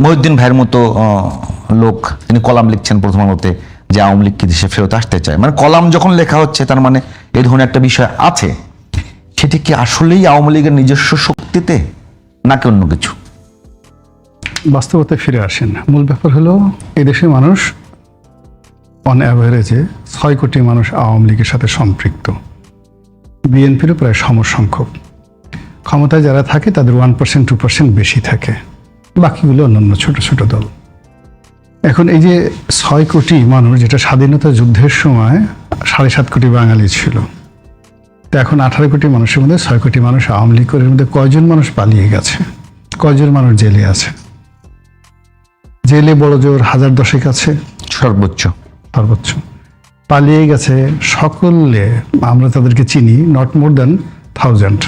মহিউদ্দিন ভাইয়ের মতো লোক তিনি কলাম লিখছেন প্রথম আলোতে যে আওয়ামী লীগ কি দেশে ফেরত আসতে চায়, মানে কলাম যখন লেখা হচ্ছে তার মানে এই ধরনের একটা বিষয় আছে। সেটি কি আসলেই আওয়ামী লীগের নিজস্ব শক্তিতে নাকি অন্য কিছু? বাস্তবতায় ফিরে আসেন। মূল ব্যাপার হলো এদেশের মানুষ অন অ্যাভারেজে 6 কোটি মানুষ আওয়ামী লীগের সাথে সম্পৃক্ত, বিএনপিরও প্রায় সমসংখ্যক। ক্ষমতায় যারা থাকে তাদের 1% 2% বেশি থাকে, বাকিগুলো অন্যান্য ছোট ছোট দল। এখন এই যে 6 কোটি মানুষ, যেটা স্বাধীনতা যুদ্ধের সময় 7.5 কোটি বাঙালি ছিল, তো এখন 18 কোটি মানুষের মধ্যে 6 কোটি মানুষ আওয়ামী লীগ করে, এর মধ্যে কয়জন মানুষ পালিয়ে গেছে, কয়জন মানুষ জেলে আছে? জেলে বড় জোর 1010 আছে সর্বোচ্চ। পালিয়ে গেছে সকলে, আমরা তাদেরকে চিনি, নট মোর দ্যান 1000।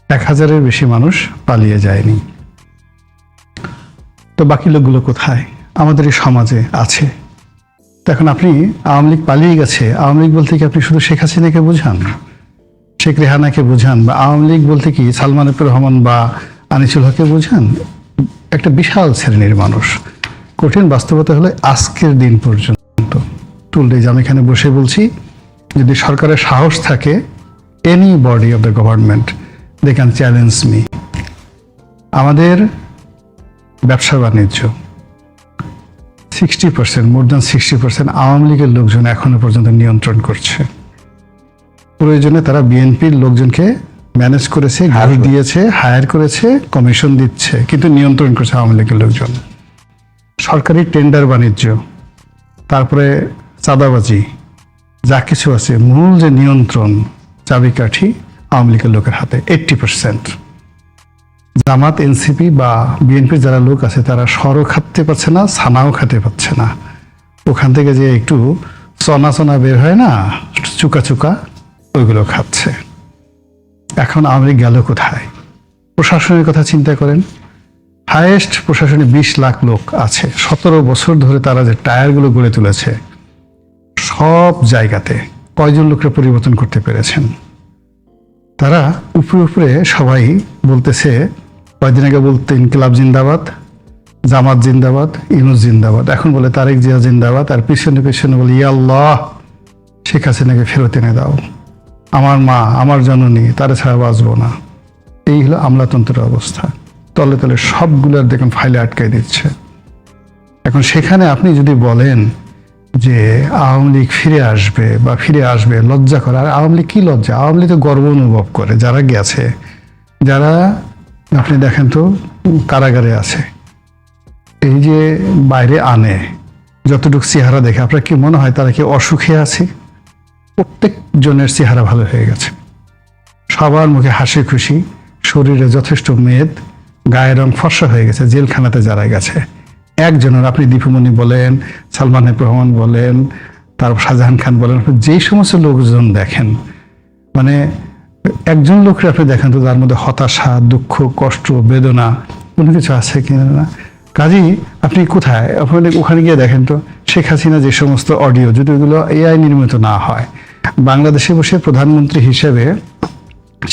1000-এর বেশি মানুষ পালিয়ে যায়নি। তো বাকি লোকগুলো কোথায়? আমাদের এই সমাজে আছে। তো এখন আপনি আওয়ামী লীগ পালিয়ে গেছে, আওয়ামী লীগ বলতে কি আপনি শুধু শেখ হাসিনাকে বোঝান, শেখ রেহানাকে বোঝান, বা আওয়ামী লীগ বলতে কি সালমান এফ রহমান বা আনিসুল হককে বোঝান? একটা বিশাল শ্রেণীর মানুষ। কঠিন বাস্তবতা হলো আজকের দিন পর্যন্ত টুলডেজ আমি এখানে বসে বলছি, যদি সরকারের সাহস থাকে, any body of the government they can challenge me. আমাদের ব্যবসা বাণিজ্য 60%, মোর দ্যান 60% আওয়ামী লীগের লোকজন এখনো পর্যন্ত নিয়ন্ত্রণ করছে। প্রয়োজনে তারা বিএনপির লোকজনকে ম্যানেজ করেছে, ঘাড়ি দিয়েছে, হায়ার করেছে, কমিশন দিচ্ছে, কিন্তু নিয়ন্ত্রণ করছে আওয়ামী লীগের লোকজন। সরকারি টেন্ডার বাণিজ্য, তারপরে চাঁদাবাজি, যা কিছু আছে, মূল যে নিয়ন্ত্রণ চাবিকাঠি আওয়ামী লীগের লোকের হাতে 80%। জামাত, এনসিপি বা বিএনপির যারা লোক আছে তারা সরও খাতে পারছে না, ছানাও খেতে পারছে না। ওখান থেকে যে একটু চনা বের হয় না, চুকা চুকা, ওইগুলো খাচ্ছে। এখন আওয়ামী লীগ গেল কোথায়? প্রশাসনের কথা চিন্তা করেন। হায়েস্ট প্রশাসনে 20 লাখ লোক আছে। 17 বছর ধরে তারা যে টায়ারগুলো গড়ে তুলেছে, সব জায়গাতে কয়জন লোকরা পরিবর্তন করতে পেরেছেন? তারা উপরে সবাই বলতেছে, কয়েকদিন আগে বলতে ইনকিলাব জিন্দাবাদ, জামাত জিন্দাবাদ, ইউনূস জিন্দাবাদ, এখন বলে তারেক জিয়া জিন্দাবাদ, আর পিছনে পিছনে বলে ইয়া আল্লাহ শেখ হাসিনাকে ফেরত এনে দাও, আমার মা, আমার জননী, তারা ছাড়া বাঁচবো না। এই হলো আমলাতন্ত্রের অবস্থা। তলে তলে সবগুলোর দেখুন ফাইলে আটকাই দিচ্ছে। এখন সেখানে আপনি যদি বলেন যে আওয়ামী লীগ ফিরে আসবে বা ফিরে আসবে, লজ্জা করে। আর আওয়ামী লীগ কি লজ্জা? আওয়ামী লীগ তো গর্ব অনুভব করে, যারা গেছে, যারা আপনি দেখেন তো কারাগারে আছে, এই যে বাইরে আনে, যতটুকু চেহারা দেখে আপনার কি মনে হয় তারা কি অসুখে আছে? প্রত্যেক জনের চেহারা ভালো হয়ে গেছে, সবার মুখে হাসি খুশি, শরীরে যথেষ্ট মেদ, গায়ের রং ফর্সা হয়ে গেছে। জেলখানাতে যারা গেছে, একজনের, আপনি দীপুমণি বলেন, সালমান এফ রহমান বলেন, তারপর শাহজাহান খান বলেন, যেই সমস্ত লোকজন দেখেন, মানে একজন লোককে আপনি দেখেন তো তার মধ্যে হতাশা, দুঃখ, কষ্ট, বেদনা কোনো কিছু আছে কিনা না। কাজেই আপনি কোথায়, আপনি ওখানে গিয়ে দেখেন তো শেখ হাসিনা যে সমস্ত অডিও, যদি ওগুলো এআই নির্মিত না হয়, বাংলাদেশে বসে প্রধানমন্ত্রী হিসেবে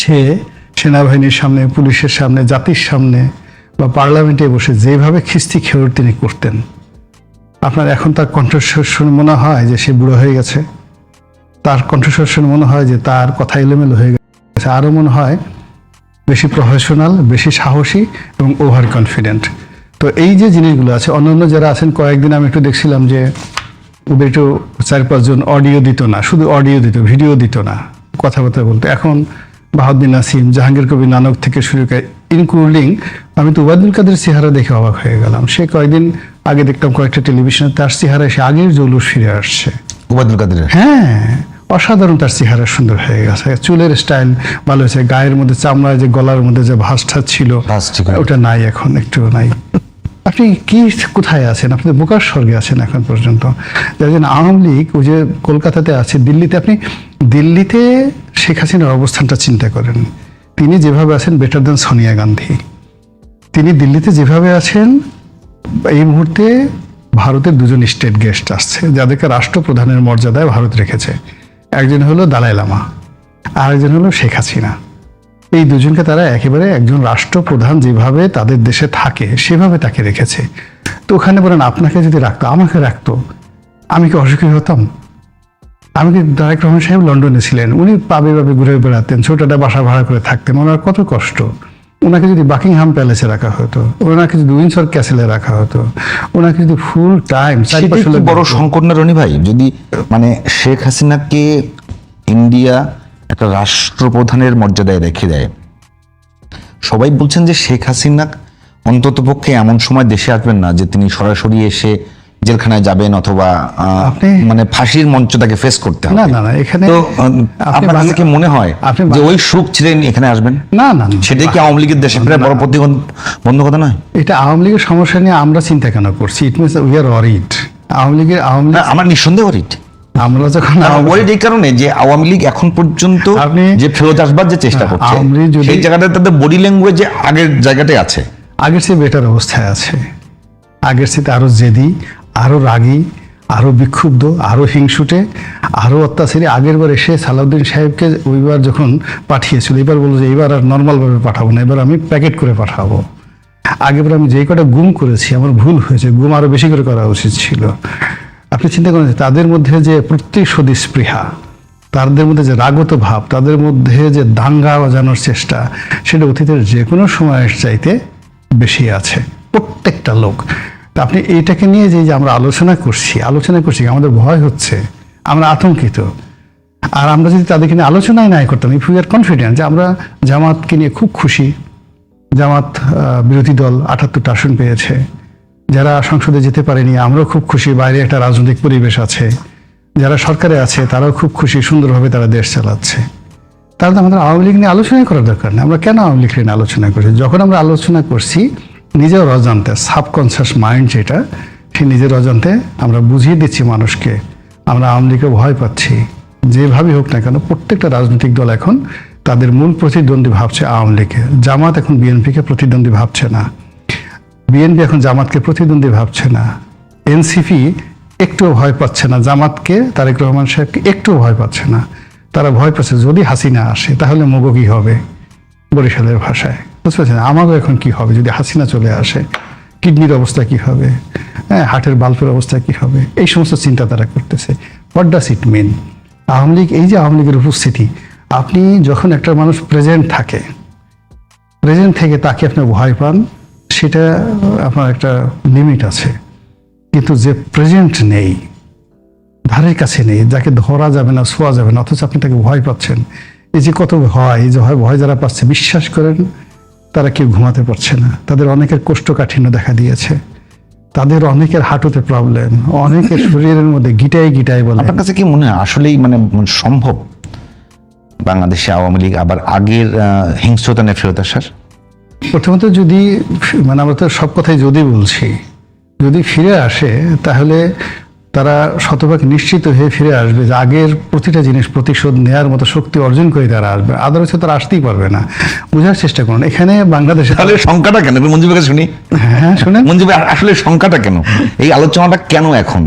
সে সেনাবাহিনীর সামনে, পুলিশের সামনে, জাতির সামনে বা পার্লামেন্টে বসে যেভাবে খিস্তি খেউর তিনি করতেন, আপনার এখন তার কণ্ঠস্বর শুনে মনে হয় যে সে বুড়ো হয়ে গেছে? তার কণ্ঠস্বর শুনে মনে হয় যে তার কথা এলোমেলো হয়ে গেছে? আরও মনে হয় বেশি প্রফেশনাল, বেশি সাহসী এবং ওভার কনফিডেন্ট। তো এই যে জিনিসগুলো আছে, অন্যান্য যারা আছেন, কয়েকদিন আমি একটু দেখছিলাম যে ওদের একটু 4-5 জন অডিও দিত না, শুধু অডিও দিত, ভিডিও দিত না, কথাবার্তা বলতো। এখন বাহাউদ্দিন নাসিম, জাহাঙ্গীর কবির নানক থেকে শুরু করে, ইনক্লুডিং আমি তো ওবায়দুল কাদের চেহারা দেখে অবাক হয়ে গেলাম। সে কয়েকদিন আগে দেখতাম কয়েকটা টেলিভিশনে, তার চেহারা এসে আগের জৌলুস ফিরে আসছে। ওবায়দুল কাদের, হ্যাঁ, অসাধারণ, তার চেহারা সুন্দর হয়ে গেছে, চুলের স্টাইল ভালো হয়েছে, গায়ের মধ্যে চামড়ায় যে গলার মধ্যে যে ভাঁজটা ছিল ওটা নাই, এখন একটু নাই। আপনি কি কোথায় আছেন? আপনি তো বোকার স্বর্গে আছেন এখন পর্যন্ত। যার জন্য আওয়ামী লীগ ওই যে কলকাতাতে আছে, দিল্লিতে, আপনি দিল্লিতে শেখ হাসিনার অবস্থানটা চিন্তা করেন। তিনি যেভাবে আছেন বেটার দেন সোনিয়া গান্ধী। তিনি দিল্লিতে যেভাবে আছেন, এই মুহূর্তে ভারতের 2জন স্টেট গেস্ট আসছে, যাদেরকে রাষ্ট্রপ্রধানের মর্যাদায় ভারত রেখেছে। একজন হলো দালাই লামা, আর একজন হলো শেখ হাসিনা। এই দুজনকে তারা একেবারে একজন রাষ্ট্রপ্রধান যেভাবে তাদের দেশে থাকে সেভাবে তাকে রেখেছে। তো ওখানে বলেন আপনাকে যদি রাখতো, আমাকে রাখতো, আমি কি অসুখী হতাম? আমি কি তারেক রহমান সাহেব লন্ডনে ছিলেন, উনি পাবে ঘুরে বেড়াতেন, ছোট একটা বাসা ভাড়া করে থাকতেন, ওনার কত কষ্ট। ওনাকে যদি বাকিংহাম প্যালেসে রাখা হতো, ওনাকে যদি উইন্ডসর ক্যাসেলে রাখা হতো, ওনাকে যদি ফুল টাইম সেটা কি বড় সংকট না রনি ভাই? যদি মানে শেখ হাসিনাকে ইন্ডিয়া একটা রাষ্ট্রপ্রধানের মর্যাদায় রেখে দেয়, সবাই বলছেন যে শেখ হাসিনা অন্তত পক্ষে এমন সময় দেশে আসবেন না যে তিনি সরাসরি এসে জেলখানায় যাবেন অথবা মানে ফাঁসির মঞ্চ তাকে ফেস করতে হবে। না, এখানে তো আপনার কাছে কি মনে হয় যে ওই সুখ ছিলেন এখানে আসবেন? না, সেটাই কি আওয়ামী লীগের দেশে প্রায় বড় বন্ধকতা নয়? এটা আওয়ামী লীগের সমস্যা নিয়ে আমরা চিন্তা কেন করছি? It means we are worried. Awami League আমার নিঃসন্দেহে ওরিড। আমরা যখন ওরিড এই কারণে যে আওয়ামী লীগ এখন পর্যন্ত যে ফেরত আসবার যে চেষ্টা করছে সেই জায়গাটা তাদের বডি ল্যাঙ্গুয়েজে আগের জায়গাটাই আছে, আগের চেয়ে বেটার অবস্থায় আছে। আগের চেয়ে আরো জেদি, আরো রাগী, আরো বিক্ষুব্ধ, আরো হিংসুটে, আরো অত্যাচারী। আগের বার এসে সালাউদ্দিন সাহেবকে ওইবার যখন পাঠিয়েছিল, এবার বললো যে এবার আর নর্মাল ভাবে পাঠাবো না, এবার আমি প্যাকেট করে পাঠাবো। আগেবার আমি যেই কটা গুম করেছি আমার ভুল হয়েছে, গুম আরো বেশি করে করা উচিত ছিল। আপনি চিন্তা করেন তাদের মধ্যে যে প্রতিশোধী স্পৃহা, তাদের মধ্যে যে রাগত ভাব, তাদের মধ্যে যে দাঙ্গা বাজানোর চেষ্টা, সেটা অতীতের যে কোনো সময়ের চাইতে বেশি আছে প্রত্যেকটা লোক। তা আপনি এইটাকে নিয়ে যে আমরা আলোচনা করছি আমাদের ভয় হচ্ছে, আমরা আতঙ্কিত। আর আমরা যদি তাদেরকে নিয়ে আলোচনাই নাই করতাম, ইফ উই আর কনফিডেন্ট যে আমরা জামাতকে নিয়ে খুব খুশি, জামাত বিরোধী দল 78টা আসন পেয়েছে, যারা সংসদে যেতে পারেনি আমরাও খুব খুশি, বাইরে একটা রাজনৈতিক পরিবেশ আছে, যারা সরকারে আছে তারাও খুব খুশি, সুন্দরভাবে তারা দেশ চালাচ্ছে, তাহলে আমাদের আওয়ামী লীগ নিয়ে আলোচনাই করার দরকার নেই। আমরা কেন আওয়ামী লীগ নিয়ে আলোচনা করছি? যখন আমরা আলোচনা করছি নিজের অজান্তে, সাবকনসিয়াস মাইন্ড যেটা, সেই নিজের অজান্তে আমরা বুঝিয়ে দিচ্ছি মানুষকে আমরা আওয়ামী লীগকে ভয় পাচ্ছি। যেভাবেই হোক না কেন প্রত্যেকটা রাজনৈতিক দল এখন তাদের মূল প্রতিদ্বন্দ্বী ভাবছে আওয়ামী লীগকে। জামাত এখন বিএনপিকে প্রতিদ্বন্দ্বী ভাবছে না, বিএনপি এখন জামাতকে প্রতিদ্বন্দ্বী ভাবছে না, এনসিপি একটুও ভয় পাচ্ছে না জামাতকে, তারেক রহমান সাহেবকে একটুও ভয় পাচ্ছে না। তারা ভয় পাচ্ছে যদি হাসিনা আসে তাহলে মগো কি হবে, বরিশালের ভাষায়, বুঝতে পারছেন? আমারও এখন কি হবে যদি হাসিনা চলে আসে, কিডনির অবস্থা কি হবে, হ্যাঁ, হার্টের বাল্বের অবস্থা কি হবে, এই সমস্ত চিন্তা তারা করতেছে। হোয়াট ডাস ইট মিন? আওয়ামী লীগ, এই যে আওয়ামী লীগের উপস্থিতি, আপনি যখন একটা মানুষ প্রেজেন্ট থাকে, প্রেজেন্ট থেকে তাকে আপনি ভয় পান, সেটা আপনার একটা লিমিট আছে। কিন্তু যে প্রেজেন্ট নেই, ধারের কাছে নেই, যাকে ধরা যাবে না, ছোঁয়া যাবে না, অথচ আপনি তাকে ভয় পাচ্ছেন, এই যে কত ভয়, এই যে ভয় যারা পাচ্ছে, বিশ্বাস করেন তারা কেউ ঘুমাতে পারছে না। তাদের অনেকের কোষ্ঠকাঠিন্য দেখা দিয়েছে, তাদের অনেকের হাঁটুতে প্রবলেম, অনেকের শরীরের মধ্যে গিটাই বলে। আপনার কাছে কি মনে হয় আসলেই মানে সম্ভব বাংলাদেশে আওয়ামী লীগ আবার আগের হিংস্রতা নিয়ে ফেরত আসার? প্রথমত যদি মানে আমরা তো সব কথাই যদি বলছি, যদি ফিরে আসে তাহলে তারা শতভাগ নিশ্চিত হয়ে ফিরে আসবে যে আগের প্রতিটা জিনিস প্রতিশোধ নেওয়ার মতো শক্তি অর্জন করে তারা আসবে, আদারওয়াইজ তারা আসতেই পারবে না। বোঝার চেষ্টা করুন এখানে বাংলাদেশে তাহলে সংখ্যাটা কেন? মঞ্জু ভাইকে শুনি। হ্যাঁ শুনেন মঞ্জু ভাই, আসলে সংখ্যাটা কেন, এই আলোচনাটা কেন এখন?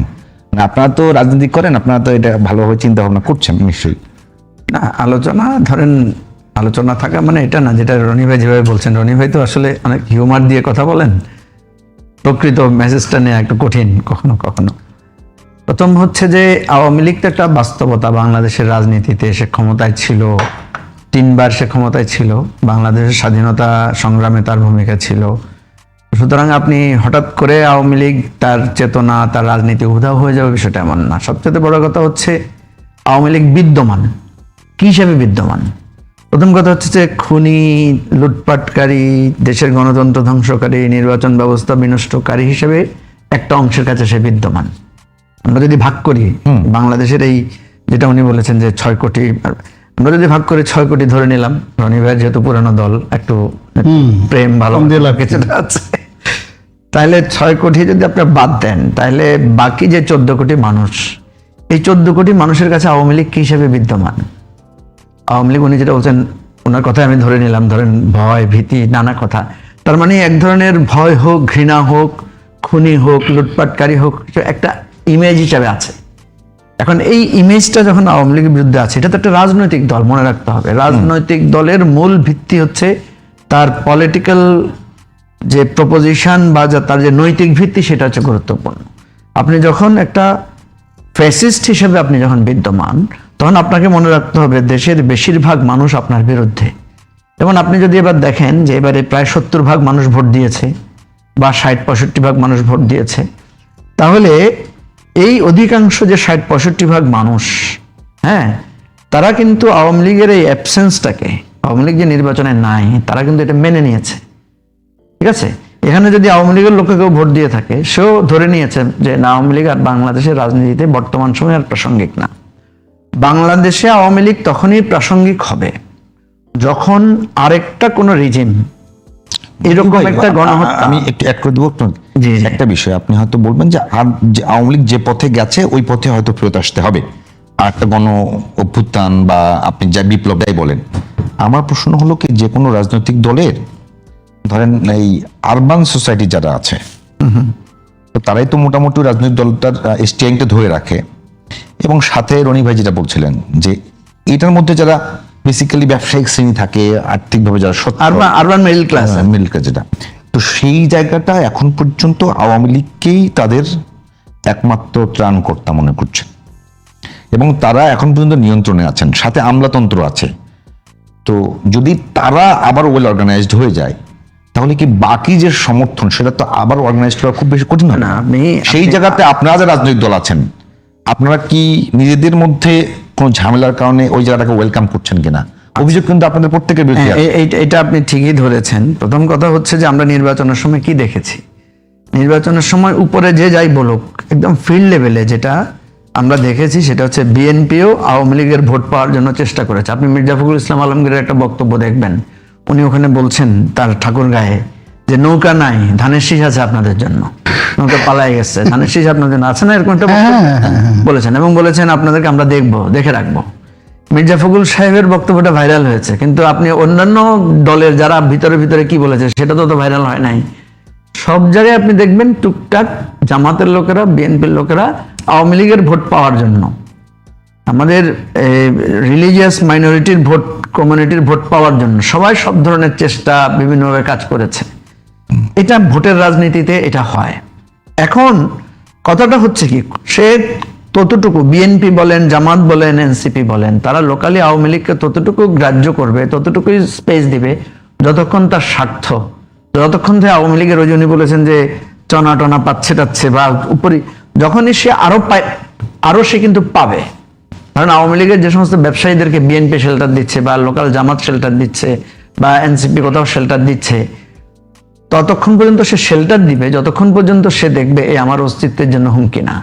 আপনারা তো রাজনীতি করেন, আপনারা তো এটা ভালোভাবে চিন্তা ভাবনা করছেন নিশ্চয়ই। না, আলোচনা থাকা মানে এটা না, যেটা রনি ভাই যেভাবে বলছেন, রনি ভাই তো আসলে অনেক হিউমার দিয়ে কথা বলেন, প্রকৃত মেসেজটা নেওয়া একটু কঠিন কখনো কখনো। প্রথম হচ্ছে যে আওয়ামী লীগ তো একটা বাস্তবতা, বাংলাদেশের রাজনীতিতে সে ক্ষমতায় ছিল, 3 বার সে ক্ষমতায় ছিল, বাংলাদেশের স্বাধীনতা সংগ্রামে তার ভূমিকা ছিল। সুতরাং আপনি হঠাৎ করে আওয়ামী লীগ তার চেতনা, তার রাজনীতি উধাও হয়ে যাবে বিষয়টা এমন না। সবচেয়ে বড় কথা হচ্ছে আওয়ামী লীগ বিদ্যমান। কি হিসাবে বিদ্যমান? প্রথম কথা হচ্ছে যে খুনি, লুটপাটকারী, দেশের গণতন্ত্র ধ্বংসকারী, নির্বাচন ব্যবস্থা বিনষ্টকারী হিসেবে একটা অংশের কাছে সে বিদ্যমান। আমরা যদি ভাগ করি বাংলাদেশের এই যেটা উনি বলেছেন যে 6 কোটি, আমরা যদি ভাগ করে 6 কোটি ধরে নিলাম, রনি ভাইয়ের যেহেতু পুরানো দল, একটু প্রেম ভালো আছে, তাহলে 6 কোটি যদি আপনার বাদ দেন, তাহলে বাকি যে 14 কোটি মানুষ, এই 14 কোটি মানুষের কাছে আওয়ামী লীগ কি হিসেবে বিদ্যমান? আওয়ামী লীগ, উনি যেটা বলছেন, ওনার কথা আমি ধরে নিলাম, ধরেন ভয়, ভীতি, নানা কথা, তার মানে এক ধরনের ভয় হোক, ঘৃণা হোক, খুনি হোক, লুটপাটকারী হোক, একটা ইমেজ হিসাবে আছে। এখন এই ইমেজটা যখন আওয়ামী লীগের বিরুদ্ধে আছে, এটা তো একটা রাজনৈতিক দল, মনে রাখতে হবে। রাজনৈতিক দলের মূল ভিত্তি হচ্ছে তার পলিটিক্যাল যে প্রপোজিশন বা তার যে নৈতিক ভিত্তি, সেটা হচ্ছে গুরুত্বপূর্ণ। আপনি যখন একটা ফ্যাসিস্ট হিসেবে আপনি যখন বিদ্যমান, তখন আপনাকে মনে রাখতে হবে দেশের বেশিরভাগ মানুষ আপনার বিরুদ্ধে। যেমন আপনি যদি এবার দেখেন যে এবারে প্রায় 70% মানুষ ভোট দিয়েছে বা 60-65% মানুষ ভোট দিয়েছে, তাহলে এই অধিকাংশ যে 60-65% মানুষ, হ্যাঁ, তারা কিন্তু আওয়ামী লীগের এই অ্যাবসেন্সটাকে, আওয়ামী লীগ যে নির্বাচনে নাই, তারা কিন্তু এটা মেনে নিয়েছে। ঠিক আছে, এখানে যদি আওয়ামী লীগের লোকে কেউ ভোট দিয়ে থাকে, সেও ধরে নিয়েছে যে না, আওয়ামী লীগ আর বাংলাদেশের রাজনীতিতে বর্তমান সময়ে আর প্রাসঙ্গিক না। বাংলাদেশে আওয়ামী লীগ তখনই প্রাসঙ্গিক হবে যখন আরেকটা কোনো রিজিম এরকম একটা গণহত্যা। আমি একটু অ্যাড করে দেবো জি, জি। একটা বিষয়। আপনি হয়তো বলবেন যে আর যে আওয়ামী লীগ যে পথে গেছে ওই পথে হয়তো ফেরত আসতে হবে, আর একটা গণ অভ্যুত্থান বা আপনি যা বিপ্লবটাই বলেন। আমার প্রশ্ন হলো কি, যে কোনো রাজনৈতিক দলের ধরেন এই আরবান সোসাইটি যারা আছে, তো তারাই তো মোটামুটি রাজনৈতিক দলটার স্টিয়ারিংটা ধরে রাখে, এবং সাথে রনি ভাই যেটা বলছিলেন যে এটার মধ্যে যারা বেসিক্যালি ব্যবসায়িক শ্রেণী থাকে, আর্থিকভাবে যারা urban middle class, middle class যেটা, তো সেই জায়গাটা এখন পর্যন্ত আওয়ামী লীগকেই তাদের একমাত্র ত্রাণকর্তা মনে করছে, এবং তারা এখন পর্যন্ত নিয়ন্ত্রণে আছেন, সাথে আমলাতন্ত্র আছে। তো যদি তারা আবার ওয়েল অর্গানাইজড হয়ে যায়, তাহলে কি বাকি যে সমর্থন, সেটা তো আবার অর্গানাইজড করা খুব বেশি কঠিন হবে না? সেই জায়গাতে আপনারা যে রাজনৈতিক দল আছেন, আপনারা কি নিজেদের মধ্যে কোনো ঝামেলার কারণে ওই জায়গাটাকে ওয়েলকাম করছেন কিনা? অভিযোগ কিন্তু আপনাদের প্রত্যেকের বিরুদ্ধে আছে। এটা আপনি ঠিকই ধরেছেন। প্রথম কথা হচ্ছে যে আমরা নির্বাচনের সময় কি দেখেছি, নির্বাচনের সময় উপরে যে যাই বলুক, একদম ফিল্ড লেভেলে যেটা আমরা দেখেছি সেটা হচ্ছে বিএনপিও আওয়ামী লীগের ভোট পাওয়ার জন্য চেষ্টা করেছে। আপনি মির্জা ফখরুল ইসলাম আলমগীরের একটা বক্তব্য দেখবেন, উনি ওখানে বলছেন তার ঠাকুর গায়ে যে নৌকা নাই, ধানের শীষ আছে আপনাদের জন্য, নৌকা পালাই গেছে, ধানের শীষ আপনাদের জন্য আছে না, এরকম একটা বলেছেন, এবং বলেছেন আপনাদেরকে আমরা দেখে রাখবো। মির্জা ফখরুল সাহেবের বক্তব্যটা ভাইরাল হয়েছে, কিন্তু আপনি অন্যান্য দলের যারা ভিতরে ভিতরে কি বলেছে সেটা তো ভাইরাল হয় নাই। সব জায়গায় আপনি দেখবেন টুকটাক জামাতের লোকেরা, বিএনপির লোকেরা আওয়ামী লীগের ভোট পাওয়ার জন্য, আমাদের রিলিজিয়াস মাইনরিটির ভোট, কমিউনিটির ভোট পাওয়ার জন্য সবাই সব ধরনের চেষ্টা বিভিন্নভাবে কাজ করেছে। এটা ভোটের রাজনীতিতে এটা হয়। এখন কথাটা হচ্ছে কি, সে ততটুকু বিএনপি বলেন, জামাত বলেন, এনসিপি বলেন, তারা লোকালি আওয়ামী লীগকে ততটুকু গ্রাহ্য করবে, ততটুকুই স্পেস দিবে যতক্ষণ তার স্বার্থ, যতক্ষণ থেকে আওয়ামী লীগের ওই জন্য বলেছেন যে চনা টনা পাচ্ছে টাচ্ছে বা উপরি, যখনই সে আরো পায়, আরো সে কিন্তু পাবে। কারণ আওয়ামী লীগের যে সমস্ত ব্যবসায়ীদেরকে বিএনপি শেল্টার দিচ্ছে বা লোকাল জামাত শেল্টার দিচ্ছে বা এনসিপি কোথাও শেল্টার দিচ্ছে, ততক্ষণ পর্যন্ত সে শেল্টার দিবে যতক্ষণ পর্যন্ত সে দেখবে এই আমার অস্তিত্বের জন্য হুমকি না।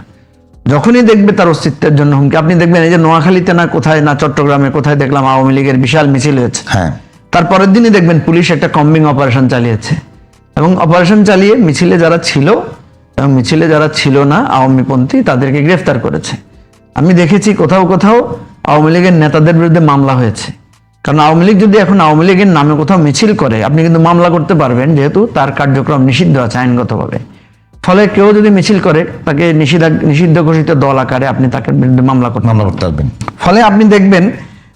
যখনই দেখবে তার অস্তিত্বের জন্য হুমকি, আপনি দেখবেন এই যে নোয়াখালীতে না কোথায় না চট্টগ্রামে কোথায় দেখলাম আওয়ামী লীগের বিশাল মিছিল হয়েছে, হ্যাঁ, তারপরের দিনই দেখবেন পুলিশ একটা কম্বিং অপারেশন চালিয়েছে, এবং অপারেশন চালিয়ে মিছিলে যারা ছিল এবং মিছিলে যারা ছিল না আওয়ামীপন্থী তাদেরকে গ্রেফতার করেছে। আমি দেখেছি কোথাও কোথাও আওয়ামী লীগের নেতাদের বিরুদ্ধে মামলা হয়েছে, কারণ আওয়ামী লীগ যদি এখন আওয়ামী লীগের নামে কোথাও মিছিল করে, আপনি কিন্তু মামলা করতে পারবেন, যেহেতু তার কার্যক্রম নিষিদ্ধ আছে আইনগতভাবে। ফলে কেউ যদি মিছিল করে তাকে নিষিদ্ধ ঘোষিত দল আকারে আপনি তাকে বিরুদ্ধে মামলা করতে পারবেন। ফলে আপনি দেখবেন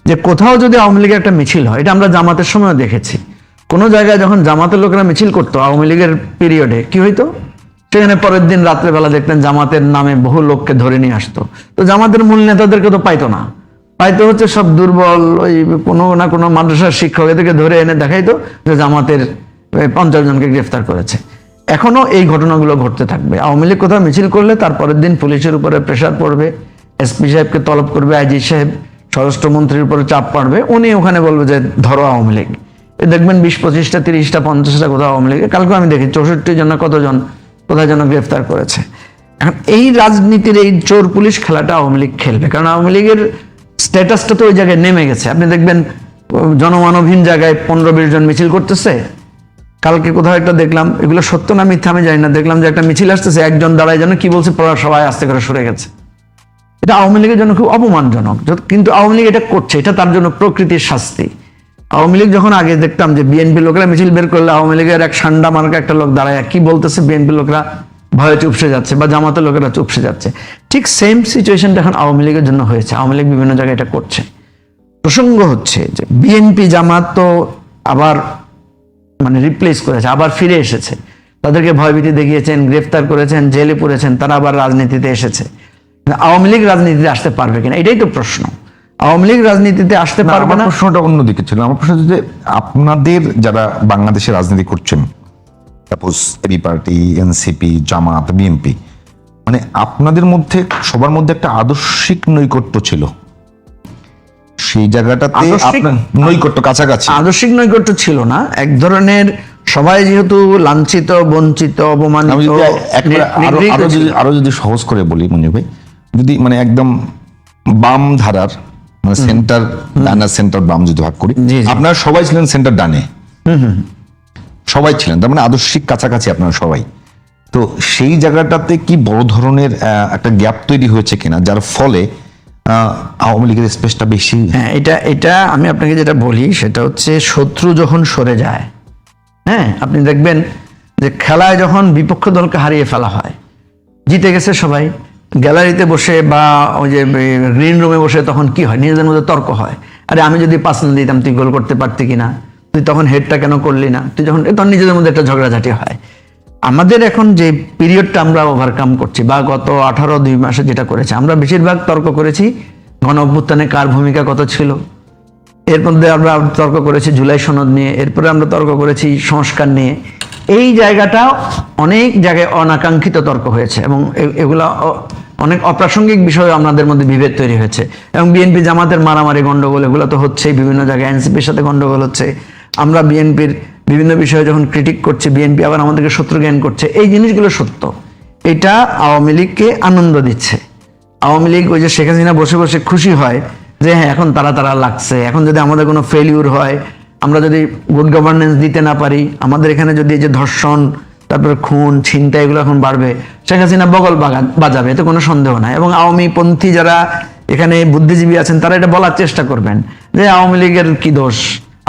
যে কোথাও যদি আওয়ামী লীগের একটা মিছিল হয়, এটা আমরা জামাতের সময়ও দেখেছি, কোনো জায়গায় যখন জামাতের লোকেরা মিছিল করতো আওয়ামী লীগের পিরিয়ডে, কি হইতো, সেখানে পরের দিন রাত্রেবেলা দেখতেন জামাতের নামে বহু লোককে ধরে নিয়ে আসতো। তো জামাতের মূল নেতাদেরকে তো পাইতো না, পাইতো হচ্ছে সব দুর্বল ওই কোনো না কোনো মাদ্রাসার শিক্ষক, এদেরকে ধরে এনে দেখাইতো যে জামাতের 50 জনকে গ্রেফতার করেছে। এখনো এই ঘটনাগুলো ঘটতে থাকবে। আওয়ামী লীগ কোথাও মিছিল করলে তারপরের দিন পুলিশের উপরে প্রেশার পড়বে, এসপি সাহেবকে তলব করবে, আইজি সাহেব, স্বরাষ্ট্রমন্ত্রীর উপরে চাপ পড়বে, উনি ওখানে বলবে যে ধরো আওয়ামী লীগ। দেখবেন 20, 25টা, 30টা, 50টা কোথাও আওয়ামী লীগ, কালকে আমি দেখি 64 জন কতজন কোথায় যেন গ্রেফতার করেছে। এখন এই রাজনীতির এই চোর পুলিশ খেলাটা আওয়ামী লীগ খেলবে, কারণ আওয়ামী লীগের স্ট্যাটাসটা তো ওই জায়গায় নেমে গেছে। আপনি দেখবেন জনমানবহীন জায়গায় 15-20 জন মিছিল করতেছে। কালকে কোথাও একটা দেখলাম, এগুলো সত্য না মিথ্যা আমি জানি না, দেখলাম যে একটা মিছিল আসতেছে, একজন দাঁড়ায় যেন কি বলছে, পড়া সবাই আস্তে করে সরে গেছে। এটা আওয়ামী লীগের জন্য খুব অপমানজনক, কিন্তু আওয়ামী লীগ এটা করছে, এটা তার জন্য প্রকৃতির শাস্তি। আওয়ামী লীগ যখন আগে দেখতাম যে বিএনপি লোকেরা মিছিল বের করলে আওয়ামী লীগের এক সান্ডা মার্কা একটা লোক দাঁড়ায় কি বলতেছে, বিএনপি লোকরা ভয়ে চুপসে যাচ্ছে বা জামাতের লোকেরা চুপসে যাচ্ছে। ঠিক সেম সিচুয়েশনটা এখন আওয়ামী লীগের জন্য হয়েছে। আওয়ামী লীগ বিভিন্ন জায়গায় এটা করছে। প্রসঙ্গ হচ্ছে যে বিএনপি জামাত তো আবার মানে রিপ্লেস করেছে, আবার ফিরে এসেছে। তাদেরকে ভয়ভীতি দেখিয়েছেন, গ্রেফতার করেছেন, জেলে পুরেছেন, তারা আবার রাজনীতিতে এসেছে। আওয়ামী লীগ রাজনীতিতে আসতে পারবে কিনা, এটাই তো প্রশ্ন। আওয়ামী লীগ রাজনীতিতে আসতে পারবে আমার না। প্রশ্নটা অন্যদিকে ছিল। আমার প্রশ্ন হচ্ছে যে আপনাদের যারা বাংলাদেশে রাজনীতি করছেন, সাপোজ এবি পার্টি, এনসিপি, জামাত, বিএনপি, মানে আপনাদের মধ্যে সবার মধ্যে একটা আদর্শিক নৈকট্য ছিল, সেই জায়গাটাতে আদর্শিক- আপনার নৈকট্য কাছাকাছি। আদর্শিক নৈকট্য ছিল না, এক ধরনের সবাই যেহেতু লাঞ্ছিত, বঞ্চিত, আমি অপমানিত, যদি একেবারে নিগৃহীত ছিল। আরো যদি সহজ করে বলি মঞ্জু ভাই, যদি মানে একদম বাম ধারার মানে সেন্টার ডান আর সেন্টার বাম যদি ভাগ করি, জি, জি। আপনারা সবাই ছিলেন সেন্টার ডানে, সবাই ছিলেন, তার মানে আদর্শিক কাছাকাছি আপনারা সবাই। তো সেই জায়গাটাতে কি বড় ধরনের একটা গ্যাপ তৈরি হয়েছে কিনা, যার ফলে আওয়ামী লীগের স্পেসটা বেশি? হ্যাঁ, এটা আমি আপনাকে যেটা বলি সেটা হচ্ছে শত্রু যখন সরে যায়, হ্যাঁ, আপনি দেখবেন যে খেলায় যখন বিপক্ষ দলকে হারিয়ে ফেলা হয়, জিতে গেছে সবাই, গ্যালারিতে বসে বা ওই যে গ্রিন রুমে বসে তখন কি হয়, নিজেদের মধ্যে তর্ক হয়। আরে আমি যদি পাস না দিতাম তুই গোল করতে পারতি কিনা, তুই তখন হেডটা কেন করলি না, তুই তখন নিজেদের মধ্যে একটা ঝগড়াঝাটি হয়। আমাদের এখন যে পিরিয়ডটা আমরা ওভারকাম করছি বা গত 18-2 মাসে যেটা করেছে, আমরা বেশিরভাগ তর্ক করেছি গণ অভ্যুত্থানে কার ভূমিকা কত ছিল, এর মধ্যে আমরা তর্ক করেছি জুলাই সনদ নিয়ে, এরপরে আমরা তর্ক করেছি সংস্কার নিয়ে। এই জায়গাটা অনেক জায়গায় অনাকাঙ্ক্ষিত তর্ক হয়েছে এবং এগুলা অনেক অপ্রাসঙ্গিক বিষয়ে আমাদের মধ্যে বিভেদ তৈরি হয়েছে। এবং বিএনপি জামাতের মারামারি গন্ডগোল এগুলো তো হচ্ছেই, বিভিন্ন জায়গায় এনসিপির সাথে গন্ডগোল হচ্ছে। আমরা বিএনপির বিভিন্ন বিষয়ে যখন ক্রিটিক করছি, বিএনপি আবার আমাদেরকে শত্রু জ্ঞান করছে। এই জিনিসগুলো সত্য, এটা আওয়ামী লীগকে আনন্দ দিচ্ছে। আওয়ামী লীগ ওই যে শেখ হাসিনা বসে বসে খুশি হয় যে হ্যাঁ এখন তারা লাগছে, এখন যদি আমাদের কোনো ফেলিউর হয়, আমরা যদি গুড গভর্নেন্স দিতে না পারি, আমাদের এখানে যদি এই যে ধর্ষণ, তারপরে খুন, ছিনতাই এগুলো এখন বাড়বে, শেখ হাসিনা বগল বাজাবে, এতে কোনো সন্দেহ নাই। এবং আওয়ামী পন্থী যারা এখানে বুদ্ধিজীবী আছেন তারা এটা বলার চেষ্টা করবেন যে আওয়ামী লীগের কি দোষ,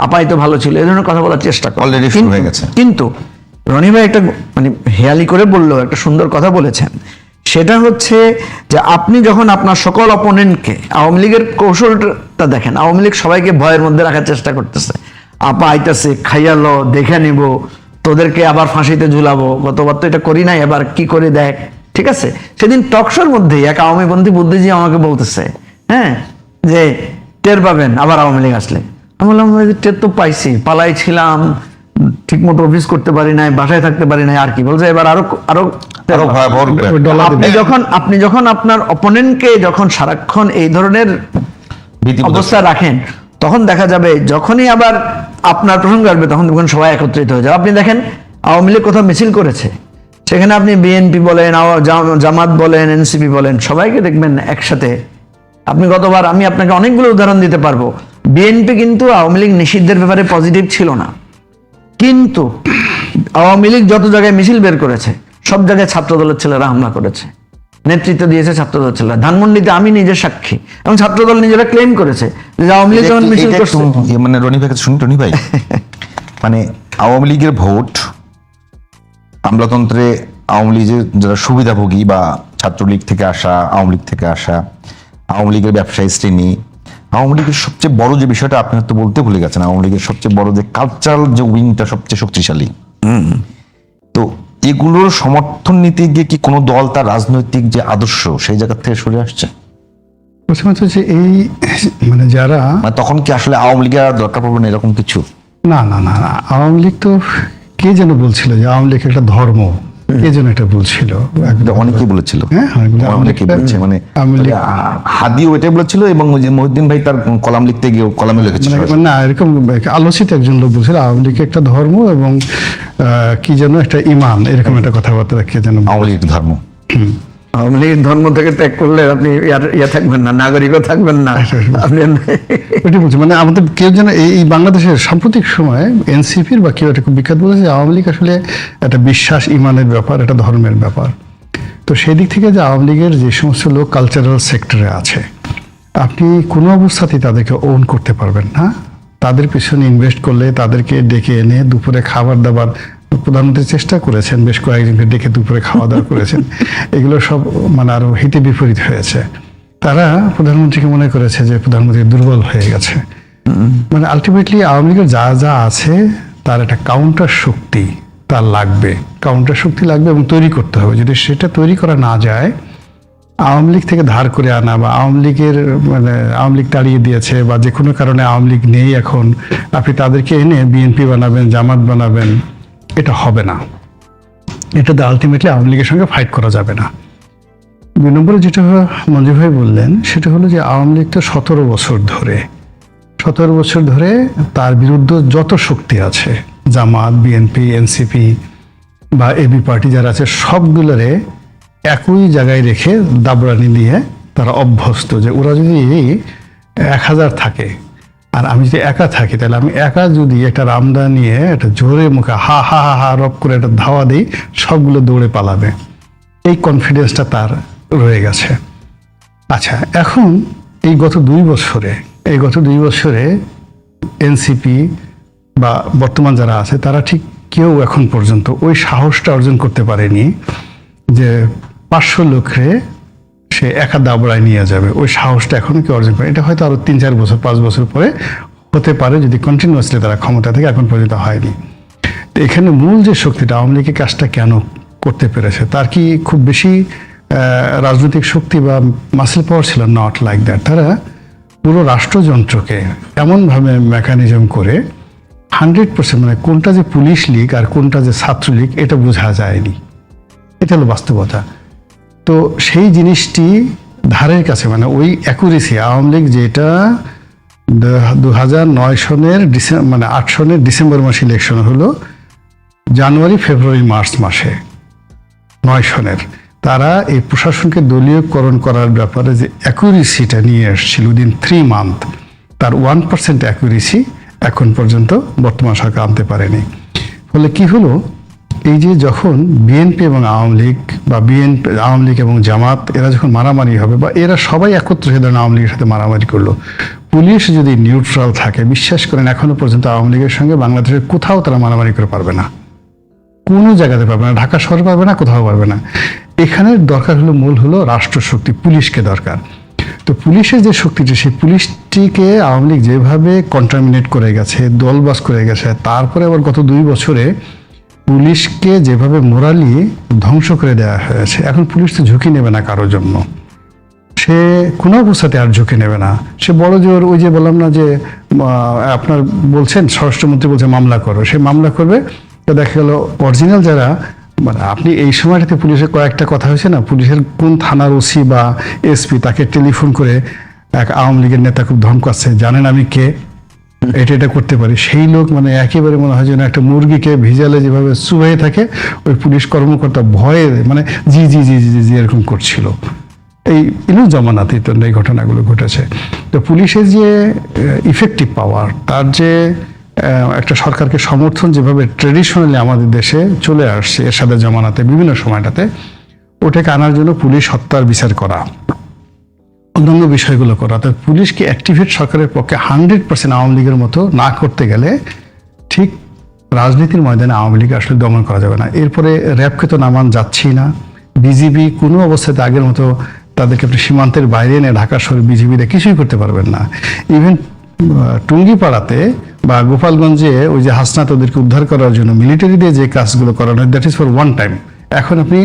আপাই তো ভালো ছিল, এই ধরনের কথা বলার চেষ্টা করবেন। Already শুরু হয়ে গেছে। কিন্তু রনি ভাই একটা মানে হেয়ালি করে বললো, একটা সুন্দর কথা বলেছেন, সেটা হচ্ছে যে আপনি যখন আপনার সকল অপোনেন্টকে, আওয়ামী লীগের কৌশলটা দেখেন, আওয়ামী লীগ সবাইকে ভয়ের মধ্যে রাখার চেষ্টা করতেছে। আপা আইতাছে, খাইয়ালো, দেখে নিব, তোদেরকে আবার ফাঁসিতে ঝুলাবো, গতবার তো এটা করি নাই, এবার কি করে দেখ, ঠিক আছে। সেদিন টকশোর মধ্যে এক আওয়ামীপন্থী বুদ্ধিজীবী আমাকে বলতেছে, হ্যাঁ, যে টের পাবেন আবার আওয়ামী লীগ আসলে। আমি বললাম টের তো পাইছি, পালাই ছিলাম, ঠিক মতো অফিস করতে পারি নাই, বাসায় থাকতে পারি নাই, আর কি বলছে এবার আরো আরো আরো ভয়াবহ রূপে। ওই ডলার আপনি যখন আপনার অপোনেন্টকে যখন সারাক্ষণ এই ধরনের ভীতিবোধক। অবস্থা রাখেন, তখন দেখা যাবে যখনই আবার আপনার প্রসঙ্গ আসবে তখন দেখবেন সবাই একত্রিত হয়ে যাবে। আপনি দেখেন আওয়ামী লীগ কোথাও মিছিল করেছে, সেখানে আপনি বিএনপি বলেন, জামাত বলেন, এনসিপি বলেন, সবাইকে দেখবেন একসাথে। আপনি গতবার আমি আপনাকে অনেকগুলো উদাহরণ দিতে পারবো। বিএনপি কিন্তু আওয়ামী লীগ নিষিদ্ধের ব্যাপারে পজিটিভ ছিল না, কিন্তু আওয়ামী লীগ যত জায়গায় মিছিল বের করেছে সব জায়গায় ছাত্রদলের ছেলেরা হামলা করেছে, নেতৃত্ব দিয়েছে ছাত্রদল ছেলেরা। ধানমন্ডিতে আমি নিজে সাক্ষী, এবং ছাত্রদল নিজেরা ক্লেম করেছে যে আওয়ামী লীগ যখন মিছিল করছে। মানে রনি ভাই শুনি, রনি ভাই মানে আওয়ামী লীগের ভোট আমলাতন্ত্রে আওয়ামী লীগের যারা সুবিধাভোগী বা ছাত্রলীগ থেকে আসা, আওয়ামী লীগ থেকে আসা, আওয়ামী লীগের ব্যবসায়ী শ্রেণী, আওয়ামী লীগের সবচেয়ে বড় যে বিষয়টা আপনি হয়তো বলতে ভুলে গেছেন, আওয়ামী লীগের সবচেয়ে বড় যে কালচারাল যে উইংটা সবচেয়ে শক্তিশালী। তো এগুলোর সমর্থন নিতে গিয়ে কি কোনো দল তার রাজনৈতিক যে আদর্শ সেই জায়গা থেকে সরে আসছে? প্রথমত হচ্ছে এই মানে যারা মানে তখন কি আসলে আওয়ামী লীগের আর দরকার পড়বে না এরকম কিছু? না না না না, আওয়ামী লীগ তো কে যেন বলছিল যে আওয়ামী লীগ একটা ধর্ম, কে যেন এটা বলছিল, এটা অনেকেই বলেছিল। হ্যাঁ, অনেকেই বলছে, মানে আওয়ামী লীগ হাদিও এটাই বলেছিল, এবং ওই যে মহিউদ্দিন ভাই তার কলাম লিখতে গিয়ে কলামে লিখেছিল। মানে না, এরকম আলোচিত একজন লোক বলছিল আওয়ামী লীগ একটা ধর্ম এবং কি যেন একটা ইমান, এরকম একটা কথাবার্তা কে যেন আওয়ামী লীগ ধর্ম। আওয়ামী লীগ ধর্ম থেকে ত্যাগ করলে আপনি ইয়া থাকবেন না, নাগরিকও থাকবেন না আপনি। ওইটা বলছি, মানে আমাদের কেউ যেন এই বাংলাদেশের সাম্প্রতিক সময়ে এনসিপির বা কেউ একটা খুব বিখ্যাত বলেছে আওয়ামী লীগ আসলে একটা বিশ্বাস, ইমানের ব্যাপার, একটা ধর্মের ব্যাপার। তো সেই দিক থেকে যে আওয়ামী লীগের যে সমস্ত লোক কালচারাল সেক্টরে আছে, আপনি কোনো অবস্থাতেই তাদেরকে ওন করতে পারবেন না। তাদের পিছনে ইনভেস্ট করলে, তাদেরকে ডেকে এনে দুপুরে খাবার দাবার প্রধানমন্ত্রী চেষ্টা করেছেন বেশ কয়েকজনকে ডেকে দুপুরে খাওয়া দাওয়া করেছেন, এগুলো সব মানে আরো হিতে বিপরীত হয়েছে। তারা প্রধানমন্ত্রীকে মনে করেছে যে প্রধানমন্ত্রী দুর্বল হয়ে গেছে। মানে আলটিমেটলি আওয়ামী লীগের যা যা আছে তার একটা কাউন্টার শক্তি তার লাগবে, কাউন্টার শক্তি লাগবে এবং তৈরি করতে হবে। যদি সেটা তৈরি করা না যায়, আওয়ামী লীগ থেকে ধার করে আনা বা আওয়ামী লীগের মানে আওয়ামী লীগ তাড়িয়ে দিয়েছে বা যে কোনো কারণে আওয়ামী লীগ নেই এখন, আপনি তাদেরকে এনে বিএনপি বানাবেন, জামাত বানাবেন, এটা হবে না। এটাতে আলটিমেটলি আওয়ামী লীগের সঙ্গে ফাইট করা যাবে না। 2 নম্বরে যেটা মঞ্জু ভাই বললেন সেটা হলো যে আওয়ামী লীগ তো 17 বছর ধরে তার বিরুদ্ধে যত শক্তি আছে, জামাত, বিএনপি, এনসিপি বা এবি পার্টি যারা আছে, সবগুলোরে একই জায়গায় রেখে দাবরানি নিয়ে তারা অভ্যস্ত যে ওরা যদি 1000 থাকে আর আমি যদি একা থাকি, তাহলে আমি একা যদি একটা রামদা নিয়ে একটা জোরে মুখে হা হা হা হা রব করে একটা ধাওয়া দিই, সবগুলো দৌড়ে পালাবে। এই কনফিডেন্সটা তার রয়ে গেছে। আচ্ছা, এখন এই গত 2 বছরে এনসিপি বা বর্তমান যারা আছে তারা ঠিক কেউ এখন পর্যন্ত ওই সাহসটা অর্জন করতে পারেনি যে 500 লোকরে সে একা দাবড়ায় নিয়ে যাবে। ওই সাহসটা এখনো কেউ অর্জন করে। এটা হয়তো আরো 3-4 বছর 5 বছর পরে হতে পারে যদি কন্টিনিউয়াসলি তারা ক্ষমতা থেকে, এখন পর্যন্ত হয়নি। তো এখানে মূল যে শক্তিটা আওয়ামী লীগের কাজটা কেন করতে পেরেছে, তার কি খুব বেশি রাজনৈতিক শক্তি বা মাসেল পাওয়ার ছিল? Not like that. তারা পুরো রাষ্ট্রযন্ত্রকে এমনভাবে মেকানিজম করে 100% মানে কোনটা যে পুলিশ লীগ আর কোনটা যে ছাত্রলীগ এটা বোঝা যায়নি। এটা হলো বাস্তবতা। তো সেই জিনিসটি ধারের কাছে মানে ওই অ্যাকুরেসি আওয়ামী লীগ যেটা 2009 সনের 8 সনের ডিসেম্বর মাসে ইলেকশন হলো, জানুয়ারি, ফেব্রুয়ারি, মার্চ মাসে 9 সনের তারা এই প্রশাসনকে দলীয়করণ করার ব্যাপারে যে অ্যাকুরেসিটা নিয়ে এসেছিল উইদিন 3 মান্থ, তার 1% অ্যাকুরেসি এখন পর্যন্ত বর্তমান সরকার আনতে পারেনি। ফলে কি হলো, এই যে যখন বিএনপি এবং আওয়ামী লীগ বা আওয়ামী লীগ এবং জামাত এরা যখন মারামারি হবে বা এরা সবাই একত্র হয়ে ধরেন আওয়ামী লীগের সাথে মারামারি করলো, পুলিশ যদি নিউট্রাল থাকে, বিশ্বাস করেন এখনো পর্যন্ত আওয়ামী লীগের সঙ্গে বাংলাদেশের কোথাও তারা মারামারি করে পারবে না, কোনো জায়গাতে পারবে না, ঢাকা শহরে পারবে না, কোথাও পারবে না। এখানে দরকার হলো মূল হলো রাষ্ট্রশক্তি, পুলিশকে দরকার। তো পুলিশের যে শক্তিটি, সেই পুলিশটিকে আওয়ামী লীগ যেভাবে কন্টামিনেট করে গেছে, দলবাস করে গেছে, তারপরে আবার গত 2 বছরে পুলিশকে যেভাবে মোরালি ধ্বংস করে দেওয়া হয়েছে, এখন পুলিশ তো ঝুঁকি নেবে না কারোর জন্য, সে কোনো অবস্থাতে আর ঝুঁকি নেবে না। সে বড় জোর ওই যে বললাম না যে আপনার বলছেন স্বরাষ্ট্রমন্ত্রী বলছে মামলা করো, সে মামলা করবে। তো দেখা গেল অরিজিনাল যারা মানে আপনি এই সময়টাতে পুলিশের কয়েকটা কথা হয়েছে না, পুলিশের কোন থানার ওসি বা এসপি তাকে টেলিফোন করে এক আওয়ামী লীগের নেতা খুব ধমকাচ্ছে, জানেন আমি কে, এটা করতে পারি। সেই লোক মানে একেবারে মনে হয় যেন একটা মুরগিকে ভিজালে যেভাবে চুবাই থাকে, ওই পুলিশ কর্মকর্তা ভয়ে মানে জি জি জি জি জি এরকম করছিল। এই জমানাতে তো এই ঘটনাগুলো ঘটেছে। তো পুলিশের যে ইফেক্টিভ পাওয়ার, তার যে একটা সরকারকে সমর্থন যেভাবে ট্রেডিশনালি আমাদের দেশে চলে আসছে এরশাদের জমানাতে বিভিন্ন সময়টাতে, ওটাকে আনার জন্য পুলিশ হত্যার বিচার করা, অন্যান্য বিষয়গুলো করা, অর্থাৎ পুলিশকে অ্যাক্টিভেট সরকারের পক্ষে 100% আওয়ামী লীগের মতো না করতে গেলে ঠিক রাজনীতির ময়দানে আওয়ামী লীগ আসলে দমন করা যাবে না। এরপরে র্যাবকে তো নামান যাচ্ছেই না, বিজিবি কোনো অবস্থাতে আগের মতো তাদেরকে আপনি সীমান্তের বাইরে এনে ঢাকা শহরে বিজিবিতে কিছুই করতে পারবেন না। ইভেন টুঙ্গিপাড়াতে বা গোপালগঞ্জে ওই যে হাসনাত ওদেরকে উদ্ধার করার জন্য মিলিটারি দিয়ে যে কাজগুলো করানো, that is for one time. এখন আপনি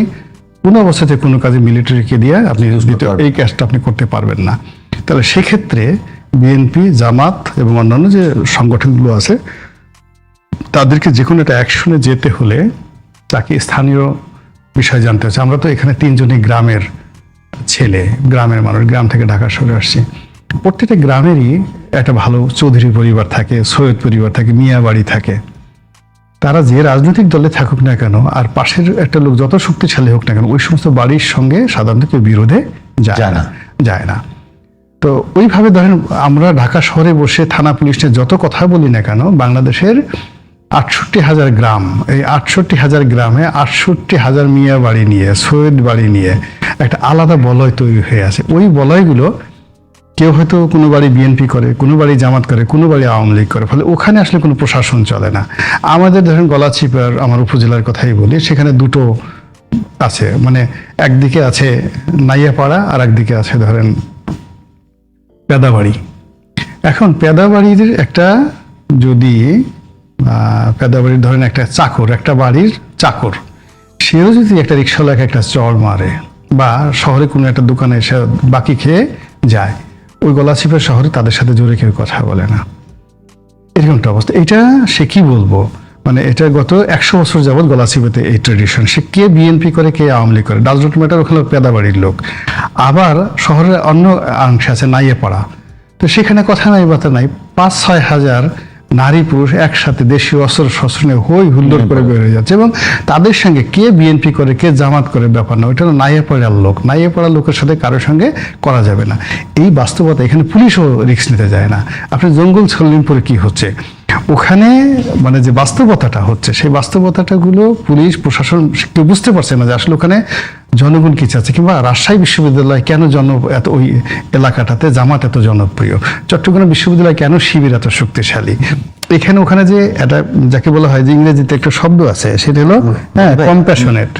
কোনো অবস্থাতে কোনো কাজে মিলিটারিকে দিয়ে আপনি এই কাজটা আপনি করতে পারবেন না। তাহলে সেক্ষেত্রে বিএনপি, জামাত এবং অন্যান্য যে সংগঠনগুলো আছে তাদেরকে যে কোনো একটা অ্যাকশনে যেতে হলে তাকে স্থানীয় বিষয় জানতে হচ্ছে। আমরা তো এখানে 3 জনই গ্রামের ছেলে, গ্রামের মানুষ, গ্রাম থেকে ঢাকা শহরে আসছি। প্রত্যেকটা গ্রামেরই একটা ভালো চৌধুরী পরিবার থাকে, সৈয়দ পরিবার থাকে, মিয়া বাড়ি থাকে। তারা যে রাজনৈতিক দলে থাকুক না কেন আর পাশের একটা লোক যত শক্তিশালী হোক না কেন, ওই সমস্ত বাড়ির সঙ্গে সাধারণত কেউ বিরোধে যায় না। তো ওইভাবে ধরেন আমরা ঢাকা শহরে বসে থানা পুলিশ নিয়ে যত কথা বলি না কেন, বাংলাদেশের 68,000 গ্রাম, এই 68,000 গ্রামে 68,000 মিয়া বাড়ি নিয়ে, সৈয়দ বাড়ি নিয়ে একটা আলাদা বলয় তৈরি হয়ে আছে। ওই বলয়গুলো কেউ হয়তো কোনো বাড়ি বিএনপি করে, কোনো বাড়ি জামাত করে, কোনো বাড়ি আওয়ামী লীগ করে, ফলে ওখানে আসলে কোনো প্রশাসন চলে না। আমাদের ধরেন গলাচিপার আমার উপজেলার কথাই বলি, সেখানে দুটো আছে, মানে একদিকে আছে নাইয়াপাড়া আর একদিকে আছে ধরেন পেদাবাড়ি। এখন পেদাবাড়ির একটা যদি পেদাবাড়ির ধরেন একটা চাকর, একটা বাড়ির চাকর, সেও যদি একটা রিক্সাওয়ালাকে একটা চড় মারে বা শহরে কোনো একটা দোকানে এসে বাকি খেয়ে যায়, ওই গলাচিপের শহরে তাদের সাথে জোরে কেউ কথা বলে না, এরকম একটা অবস্থা। এটা সে কি বলবো, মানে এটা গত 100 বছর যাবৎ গলাচিপাতে এই ট্রেডিশন। সে কে বিএনপি করে, কে আওয়ামী লীগ করে, ডাজ নট ম্যাটার, ওখানে পেদাবাড়ির লোক। আবার শহরের অন্য অংশে আছে নাইয়াপাড়া, তো সেখানে কথা নাই বার্তা নাই, 5-6 হাজার নারী পুরুষ একসাথে দেশীয় অস্ত্র শস্ত্র নিয়ে হই হুল্লোড় করে বের হয়ে যাচ্ছে, এবং তাদের সঙ্গে কে বিএনপি করে, কে জামাত করে ব্যাপার না, ওইটা নাইয়াপাড়ার লোক। নাইয়াপাড়ার লোকের সাথে কারোর সঙ্গে করা যাবে না, এই বাস্তবতা। এখানে পুলিশও রিস্ক নিতে যায় না। আপনি জঙ্গল সল্লিমপুরে কি হচ্ছে ওখানে, মানে যে বাস্তবতাটা হচ্ছে, সেই বাস্তবতাটাগুলো পুলিশ প্রশাসন কেউ বুঝতে পারছে না যে আসলে ওখানে জনগণ কি চাচ্ছে, কিংবা রাজশাহী বিশ্ববিদ্যালয় কেন এত ওই এলাকাটাতে জামাত এত জনপ্রিয়, চট্টগ্রাম বিশ্ববিদ্যালয় কেন শিবির এত শক্তিশালী, এখানে ওখানে যে এটা যাকে বলা হয় যে ইংরেজিতে একটা শব্দ আছে, সেটা হলো কম্প্যাশনেট।